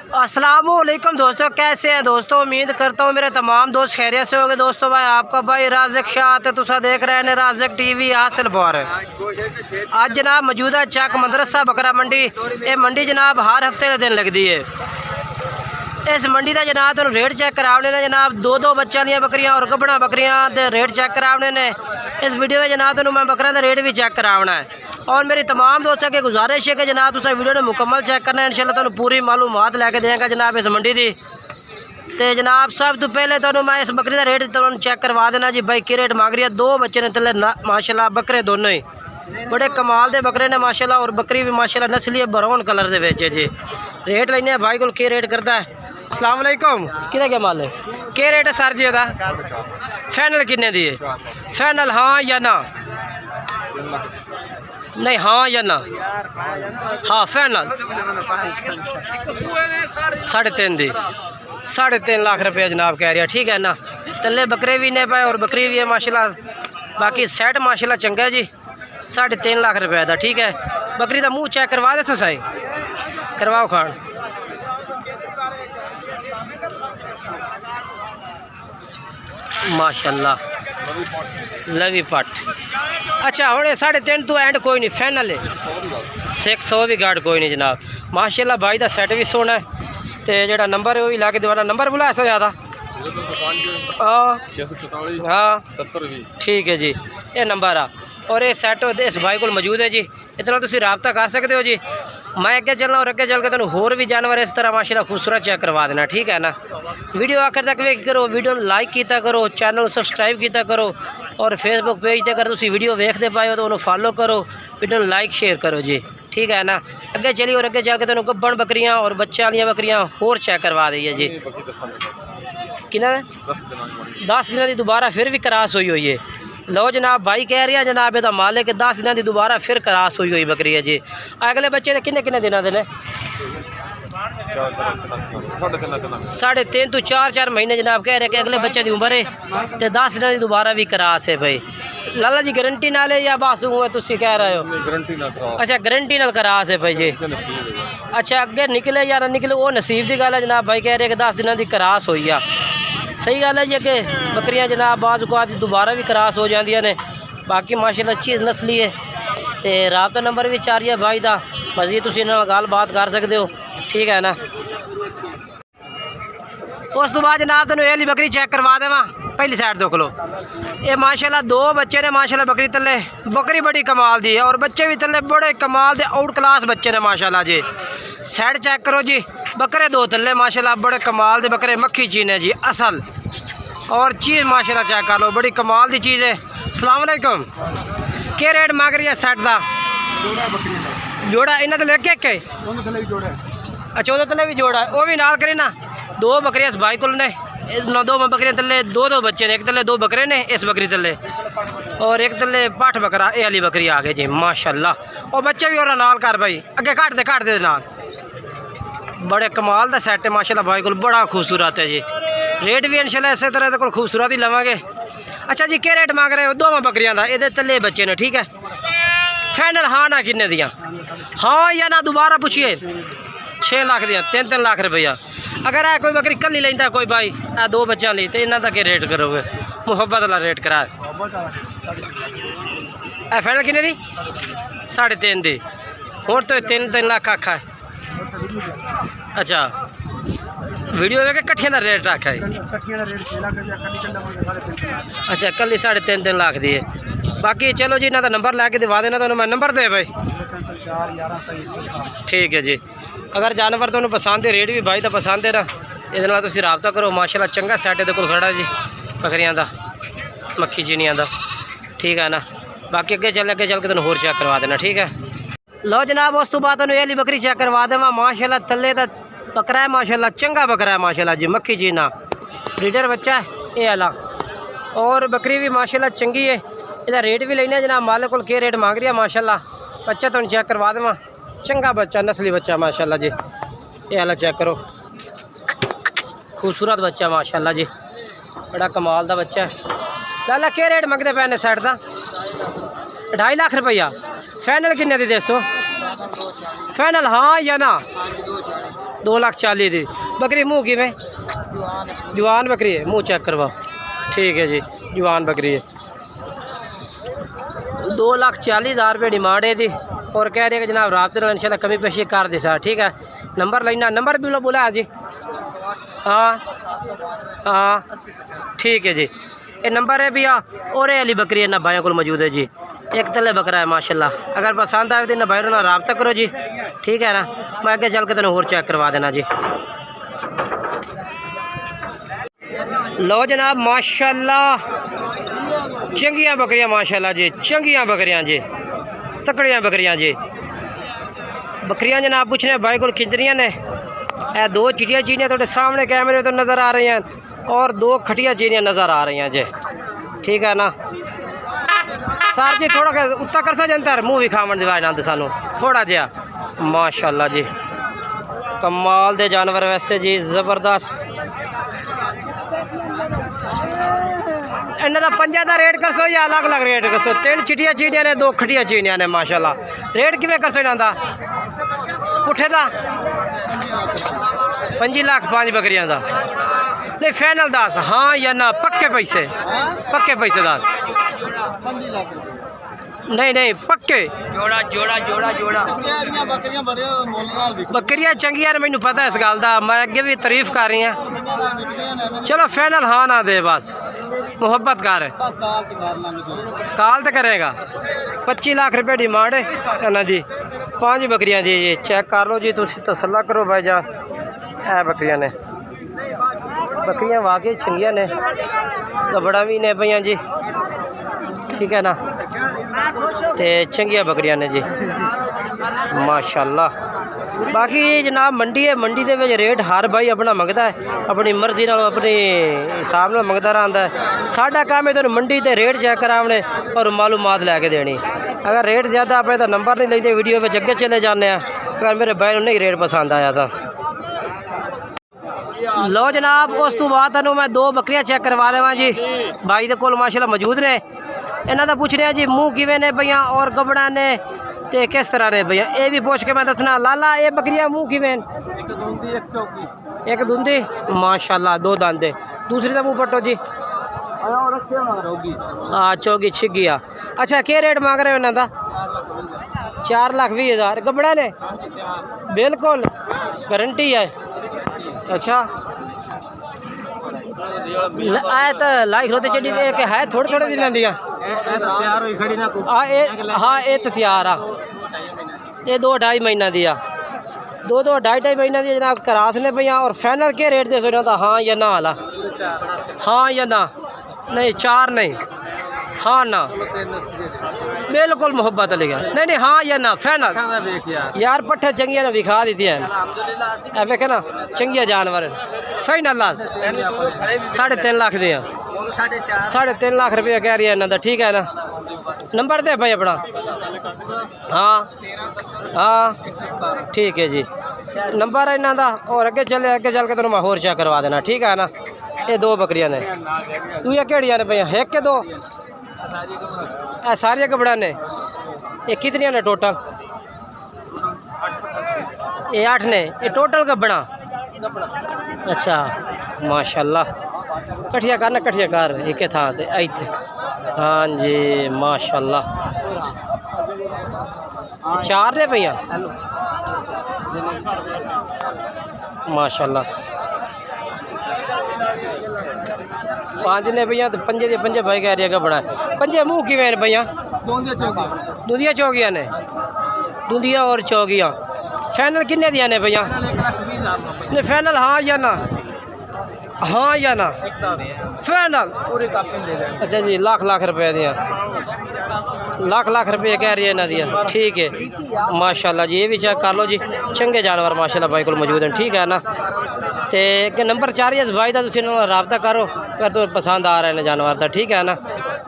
अस्सलामुअलैकुम दोस्तों, कैसे हैं दोस्तों। उम्मीद करता हूँ मेरे तमाम दोस्त खैरियत से होंगे। दोस्तों भाई आपका भाई राज़िक शाह ते तुसा देख रहे हैं राज़िक टीवी हासिल पर। आज जनाब मौजूदा चक मदरसा बकरा मंडी। ये मंडी जनाब हर हफ्ते के दिन लगती है। इस मंडी का जनाब तुम रेट चेक कराने ने जनाब दो बच्चों दी बकरियां और गब्बना बकरियां के रेट चेक कराने ने। इस वीडियो में जनाब तुम मैं बकरा का रेट भी चेक कराना है। और मेरी तमाम दोस्तों की गुजारिश है कि जनाब तुम वीडियो ने मुकम्मल चेक करना है। इंशाल्लाह तुम पूरी मालूमात लैके देंगे जनाब इस मंडी की। तो जनाब सब तो पहले तो मैं इस बकरी का रेट तुम चेक करवा देना जी। भाई की रेट मांग रही है। दो बच्चे ने तले माशाल्लाह बकरे दोनों ही बड़े कमाल के बकरे ने माशाल्लाह। और बकरी भी माशाल्लाह नस्ली ब्राउन कलर के बेचे जी। रेट लेने भाई को रेट करता है। अस्सलाम वालेकुम, कितना क्या माल है, क्या रेट है सर जी का? फाइनल कितने दी है? फाइनल हाँ या ना? नहीं हाँ या ना? हाँ फाइनल 3.5 दी। 3.5 लाख रुपये जनाब कह रही है। ठीक है ना। तले बकरे भी ने पाए और बकरी भी है माशाल्लाह। बाकी सेट माशाल्लाह चंगा है जी। 3.5 लाख रुपये का। ठीक है। बकरी का मुँह चेक करवा दे तो सही, करवाओ खान। माशाल्लाह लवी पट। अच्छा हम 3.5 तो एंड कोई नहीं, फाइनल है 600 भी गार्ड कोई नहीं जनाब। माशाल्लाह भाई का सैट भी सोना है। तो जो नंबर है वो भी ला के दीवाना। नंबर बुलाया सो ज़्यादा? हाँ ठीक है जी, ये नंबर आ। और ये सैट इस भाई को मौजूद है जी। इतना तुम रबता कर सकते हो जी। मैं अगे चलना और अगे चल के तुम होर भी जानवर इस तरह माशाल्लाह खूबसूरत चेक करवा देना। ठीक है ना। वीडियो आखिर तक वेख करो, वीडियो लाइक किया करो, चैनल सब्सक्राइब किया करो। और फेसबुक पेज पर अगर तुम वीडियो वेखते पाए हो तो उन्होंने फॉलो करो, वीडियो लाइक शेयर करो जी। ठीक है ना। अगे चलिए और अगे चल के तुम गब्बन बकरियाँ और बच्चे वाली बकरियाँ होर चेक करवा दी है जी। कि 10 दिन की दोबारा फिर भी क्रास हुई है। लो जनाब भाई कह रही है जनाब यदा मालिक के 10 दिन की दोबारा फिर क्रास हुई बकरी है जी। अगले बच्चे के किन्ने दिनों के ने? 3.5 तो 4 महीने जनाब कह रहे कि अगले बच्चे की उम्र है। तो 10 दिन की दोबारा भी क्रास है भाई। लाला जी गारंटी नाल है या बस तुम कह रहे हो? अच्छा गारंटी नाल क्रास है भाई जी। अच्छा अगे निकले या ना निकले वो नसीब की गल है जनाब। भाई कह रहे कि 10 दिन की क्रास हुई है। सही गल है जी। अगे बकरियां जनाब बाज़ औकात दोबारा भी क्रास हो जांदियां ने। बाकी माशाल्लाह अच्छी नस्ली है। तो राबता नंबर भी चार है भाई का। मजीद तुम इन्होंने गल बात कर सकते हो। ठीक है ना। उस तो बाद जनाब तेन ये बकरी चेक करवा देवा। पहली साइड देख लो। ये माशाल्लाह 2 बच्चे ने माशाल्लाह बकरी तले। बकरी बड़ी कमाल दी है और बच्चे भी तले बड़े कमाल दे आउट क्लास बच्चे ने माशाल्लाह जी। साइड चेक करो जी। बकरे 2 तले माशाल्लाह बड़े कमाल दे बकरे मक्खी चीन है जी असल। और चीज़ माशाल्लाह चेक कर लो, बड़ी कमाल दी चीज़ है। अस्सलाम वालेकुम, क्या रेट मांग रही है सेट का? जोड़ा इन्हें तो लेके के? अच्छा वो तले भी जोड़ा है, वो भी नाल करे ना। 2 बकरियां इस भाई को ने। 2 बकरियां तले 2 बच्चे ने। एक तले 2 बकरे ने इस बकरी तले और एक तले पाठ बकरा। ये वाली बकरी आ गई जी माशाल्लाह। और बच्चे भी और नाल कर भाई अगे काट दे नाल। बड़े कमाल का सैट है माशाल्लाह भाई को, बड़ा खूबसूरत है जी। रेट भी इंशाल्लाह इस तरह को खूबसूरत ही लवांगे। अच्छा जी क्या रेट मांग रहे हो 2 बकरियां का? ये तले बच्चे ने। ठीक है। फाइनल हाँ ना किन्ने दियाँ? हाँ या ना दोबारा पूछिए। 6 लाख दियाँ। 3 लाख रुपया। अगर है कोई बकरी कल ही लेंदा कोई भाई 2 बच्चों ली तो इन्हों का क्या रेट करोगे? मुहब्बत वाला रेट करा। फाइनल किन्ने दी? 3.5 दी। हूँ तो 3 लाख आखा है। अच्छा वीडियो वे कट्ठियां का रेट रखा है? अच्छा कल ही 3.5 लाख दी है। बाकी चलो जी इन्हों का नंबर लैके दिवा देना। तो मैं नंबर दे भाई। ठीक है जी। अगर जानवर तुम्हें पसंद है, रेट भी भाई तो पसंद है ना, ये रबता करो। माशाल्लाह चंगा सैट ये खड़ा जी बकरियां का मक्खी चीनियां का। ठीक है ना। बाकी अगे चल के तुम होर चेक करवा देना। ठीक है। लो जनाब उस तो बाद ये बकरी चेक करवा देवा। माशाल्लाह थले तो बकरा है माशाल्लाह, चंगा बकरा है माशाल्लाह जी। मक्खी चीना ब्रीडर बच्चा है ये आला। और बकरी भी माशाल्लाह चंगी है। इसका रेट भी लेना जनाब। मालिक को क्या रेट मांग रही है माशाल्लाह। बच्चा तुम चेक करवा देवा। चंगा बच्चा नस्ली बच्चा माशाल्लाह जी। ये आला चेक करो, खूबसूरत बच्चा माशाल्लाह जी, बड़ा कमाल का बच्चा है। लाला क्या रेट मंगते पे ने साइड का? 2.5 लाख रुपया। फाइनल किन्ने दी दसो? फाइनल हाँ या ना? 2,40,000 दी बकरी। मुँह की में जवान बकरी है, मुँह चेक करवाओ। ठीक है जी, जवान बकरी है। 2,40,000 रुपये डिमांड है दी और कह रहे हैं कि जनाब रात को इंशाल्लाह कमी पेशी कर दे सर। ठीक है, नंबर लेना, नंबर भी बोला है जी। हाँ हाँ ठीक है जी, ये नंबर है भैया। और ये अली बकरी है ना भाइयों को मौजूद है जी, एक तले बकरा है माशाल्लाह। अगर पसंद आए तो ना भाई ना रब्ता करो जी। ठीक है ना, मैं आगे चल के तेन होर चेक करवा देना जी। लो जनाब माशाल्लाह चंगियां बकरियां माशाल्लाह जी, चंगियां बकरियां जी, तकड़ियां बकरियां जी। बकरियां जनाब पूछने भाई को खिंचरियां ने। ए 2 चिटिया चीनियाँ थोड़े सामने कैमरे तो नज़र आ रही हैं और 2 खटिया चीनियाँ नज़र आ रही हैं जी। ठीक है ना सर जी, थोड़ा उत्ता कर सा जनता है मुँह भी खावन दिवाए ना सानू थोड़ा जहा। माशाल्लाह जी कमाल दे जानवर वैसे जी, ज़बरदस्त। इन्हों का पंजा का रेट करसो या अलग अलग रेट करसो? 3 चिटिया चीनियाँ ने, 2 खटिया चीनियाँ ने माशाल्लाह। रेट किमें करसो इन्हों का पुठे का? 5 लाख 5 बकरियां का। नहीं फाइनल दस हाँ या ना, पक्के पैसे? पक्के पैसे दस? नहीं नहीं पक्के। जोड़ा जोड़ा जोड़ा जोड़ा बकरियां चंगियां ने, मैनू पता है इस गल का, मैं अगे भी तारीफ कर रही हूँ। चलो फाइनल हाँ ना दे बस, मुहब्बत कर काल तो करेगा। 25 लाख रुपये डिमांड है इन्हों की। 5 बकरियां दी जी, चेक कर लो जी, तुम तसल्ला करो भाई जान। है बकरियां ने, बकरियां वाकई चंगियां ने, गबड़ा भी ने पईयां जी। ठीक है ना, ते चंगियां बकरियां ने जी माशाल्लाह। बाकी जनाब मंडी है, मंडी के रेट हर भाई अपना मंगता है, अपनी मर्जी नाल अपने हिसाब नाल मंगता रहा है। साडा काम है तो मंडी ते रेट चेक कराने और मालूमात लैके देनी। अगर रेट ज़्यादा अपने तो नंबर नहीं लेते, वीडियो में अगे चले जाने हैं। अगर मेरे भाई नहीं रेट पसंद आया तो लो जनाब। उस तो बाद तुहानू मैं 2 बकरियां चेक करवा देवां जी, भाई दे कोल माशाल्लाह मौजूद ने। इन्हां दा पुछ रहे जी मुँह किवें ने भैया और गबड़ा ने ते किस तरह ने भैया, ये भी पूछ के मैं दसना। लाला ये बकरियां मुँह किवें? एक धुंदी माशाल्लाह, 2 दांदे। दूसरी का मुँह पट्टो जी। हाँ चौगी छिगिया। अच्छा क्या रेट मांग रहे हो इन्हों का? 4,20,000। गबड़ा ने बिल्कुल गारंटी है? अच्छा आए तो लाई खलोते चढ़ी है थोड़े थोड़े दिन दियाँ। हाँ ये तो तैयार आ, ये 2-2.5 महीना दिया, 2-2.5 महीना दिया जनाब। करास ने भैया और फाइनल के रेट दे सो? हाँ या ना वाला? हाँ या ना? नहीं 4 नहीं, हाँ ना बिल्कुल मोहब्बत लेगा। नहीं नहीं हाँ या ना फाइनल? यार पट्ठे चंगिया ने विखा दी है, वेखे ना चंगिया जानवर। फाइनल 3.5 लाख दिया, 3.5 लाख रुपया कह रही है इन्हों का। ठीक है ना, नंबर दे भाई अपना। हाँ हाँ ठीक है जी, नंबर है इन्हों का। और अगे चल के तुम मैं होर चेक करवा देना। ठीक है ना, ये 2 बकरियां ने, दूया केड़ियां ने भैया? 1 के 2? सारिया गबड़ा ने। ये कितनियां ने टोटल? ये 8 ने, ये टोटल गबड़ा। अच्छा माशाल्लाह, कठिया कर ना, कठिया कर एक थां ते इत्थे। हाँ जी माशाल्लाह, 4 ने भैया माशाल्लाह। 5 ने भैया, तो 5 दे 5 भाई कह रही है बड़ा। 5 मुँह किवें भैया? दूधिया चौगिया ने, दूधिया और चौगिया। फाइनल किन्ने दिया ने भैया? नहीं फाइनल हाँ या ना? हाँ या ना फाइनल? अच्छा जी, लाख रुपये दिया, लाख रुपये कह रही है ना दिया। ठीक है माशाल्लाह जी, ये भी चेक कर लो जी, चंगे जानवर माशाल्लाह भाई को मौजूद हैं। ठीक है ना, तो नंबर 4 ही भाई का तुम रब्ता करो अगर तो पसंद आ रहे हैं जानवर का। ठीक है ना,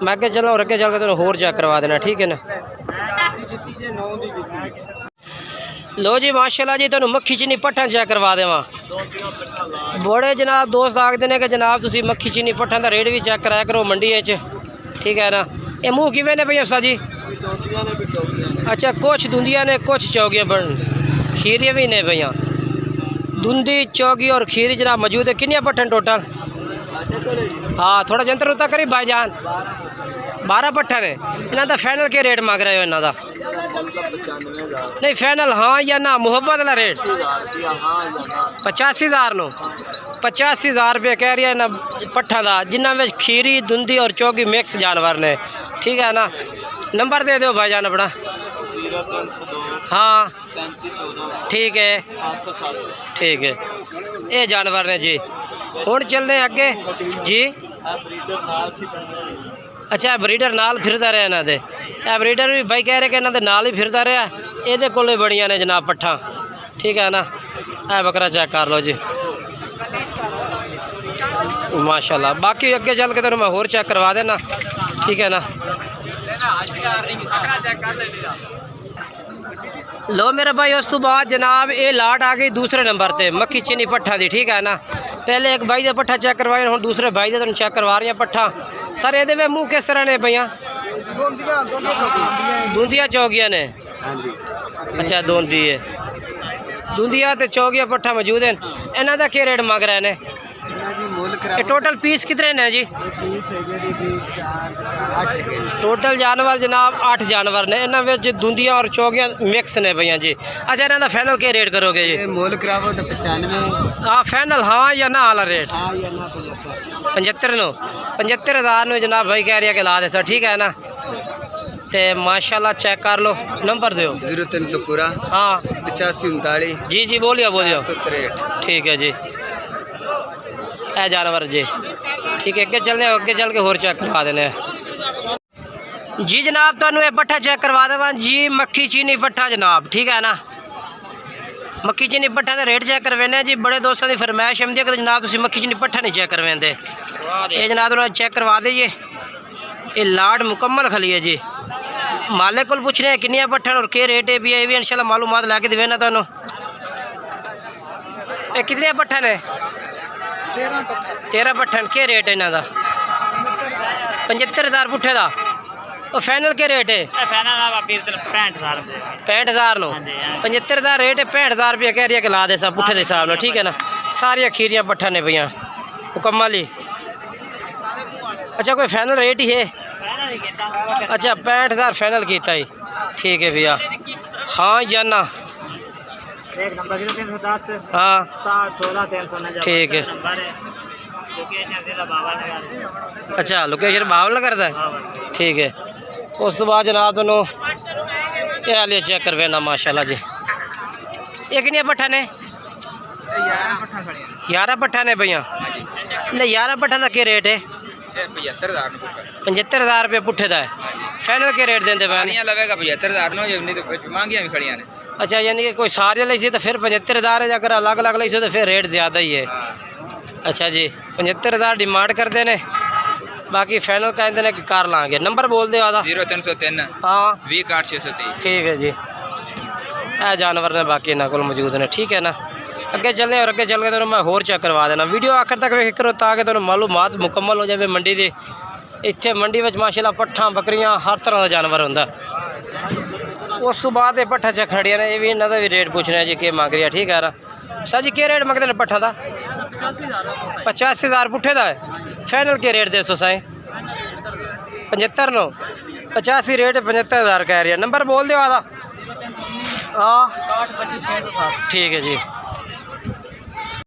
मैं अगे चलो और अगे चल के तुम होर चेक करवा देना। ठीक है ना। लो जी माशाल्लाह जी, तुम मक्खी चीनी पट्ठा चेक करवा देवा। बड़े जनाब दोस्त आखते हैं कि जनाब तुसी मक्खी चीनी पट्ठा का रेट भी चेक कराया करो मंडी। ठीक है ना, ये मुँह किवें ने भैया उस्ताद जी? अच्छा कुछ दूंदियाँ ने, कुछ चौगियाँ बन खीरियाँ भी ने भैया। धुंधी चौगी और खीरी जनाब मौजूद है। कितने पट्ठन टोटल? हाँ थोड़ा जंतर उतर करी भाईजान। 12 पट्ठन है। इन्हों का फाइनल के रेट मांग रहे हो इन्हों का? नहीं फाइनल हाँ या ना, मुहब्बत वाला रेट 85,000 नो 85,000 रुपये कह रही है ना पट्ठा का, जिन्होंने खीरी धुंधी और चौगी मिक्स जानवर ने। ठीक है ना, नंबर दे दो भाईजान अपना। हाँ ठीक है ठीक है, ये जानवर ने जी। हुण चलने अगे जी। अच्छा ब्रीडर नाल फिरदा रहा इन्हों दे, ब्रीडर भी भाई कह रहे कि इन्हों नाल ही फिरदा रहा। ये कोले बड़ियां ने जनाब पट्ठा। ठीक है ना, ए बकरा चेक कर लो जी माशाल्लाह। बाकी अगे चल के तेन मैं होर चेक करवा देना। ठीक है ना, लो मेरे भाई उस तो बाद जनाब ये लाट आ गई दूसरे नंबर पे मक्खी चीनी पट्ठा दी। ठीक है ना, पहले एक भाई का पट्ठा चेक करवाया, हम दूसरे भाई का चेक करवा रही हैं पट्ठा। सर ये मूँह किस तरह ने भैया? धुंधिया चौगिया ने? हाँ जी। अच्छा धुंधी है, धुंधिया तो चौगिया पट्ठा मौजूद है। इन्हों का क्या रेट मांग रहे हैं? ये टोटल पीस कितने ने जी? टोटल जानवर जनाब 8 जानवर ने। इन्होंने धुंधिया और चौगिया मिक्स ने भैया जी। अच्छा इन्हों का फाइनल क्या रेट करोगे जी? मोल करावो तो 95। हाँ फाइनल हाँ या ना वाला रेट? 75 नो 75,000 नो जनाब भाई कह रही है कि ला दे सर। ठीक है ना, ते माशाल्लाह चेक कर लो। नंबर दो 0300 पूरा। हाँ 8539 जी जी बोलियो बोलियो। ठीक है जी, ए जानवर जी। ठीक है अगे चलने, अगे चल के होर चेक करवा देने जी जनाब। तुहानू ये पट्ठा चेक करवा देवां जी, मक्खी चीनी पट्ठा जनाब। ठीक है ना, मक्खी चीनी पट्ठा का रेट चेक करवाने जी। बड़े दोस्तों की फरमाइश आती है कि जनाब तुम मक्खी चीनी पट्ठा नहीं चेक करवाते। ये जनाब तुहानू चेक करवा दीजिए। ये लाट मुकम्मल खली है जी। मालिक को पूछ रहे हैं किनिया पट्ठन और क्या रेट है भी है, ये भी इंशाल्लाह मालूमात लैके देवे ना तुहानू। ये कितने पट्ठन है? 13 पट्ठन। क्या रेट है इन्हों का? 75,000 पुट्ठे का। और फाइनल क्या रेट है? 65,000 नो 75,000 रेट है। 65,000 रुपया कह रही है कि ला दे सब पुट्ठे के हिसाब में। ठीक है ना, सारिया खीरियाँ पट्ठा ने भैया मुकम्मल ही। अच्छा कोई फाइनल रेट ही है? अच्छा 65,000 फाइनल किया ही। ठीक है भैया हाँ या ना? एक नंबर 0310। हाँ 16 ठीक है। अच्छा लोकेशन बावल करता है। ठीक है, उस तो बाद जनाब दोनों ये लिए चेक करवाना माशाल्लाह जी। ये कितने पट्ठा ने? 11 पट्ठा ने भैया। नहीं 11 पट्ठा का क्या रेट है? 75,000 रुपये पुट्ठे का है। फाइनल के रेट देंगे लगेगा 75,000 महंगियाँ भी खड़िया ने। अच्छा यानी कि कोई सारे ली तो फिर 75,000 है, अगर अलग अलग ली तो फिर रेट ज़्यादा ही है। अच्छा जी 75,000 डिमांड करते हैं, बाकी फाइनल कहते हैं कि कर लाँगे। नंबर बोल दो आधा। 0303 हाँ 20 ठीक है जी। ए जानवर ने बाकी इन्होंने को मौजूद ने। ठीक है ना, अगे चलने और अगे चल के तो मैं होर चेक करवा देना। वीडियो आखिर तक वेख करो ताकि तुहानू मालूमात मुकम्मल हो जाए मंडी की। इत्थे मंडी में माशाल्लाह पट्ठा बकरियां हर तरह का जानवर होंदा। उस तो बाद ये पट्ठा चेक खड़िया ने, ये भी इन्हों का भी रेट पूछना है जी क्या मांग रही है। ठीक है ना सर जी, क्या रेट मंगते हैं पट्ठा का? 85,000 पुट्ठे का है। फाइनल के रेट दे सो साई? 75 नो 85 रेट 75,000 कह रही है। नंबर बोल दो आधा। हाँ ठीक है जी।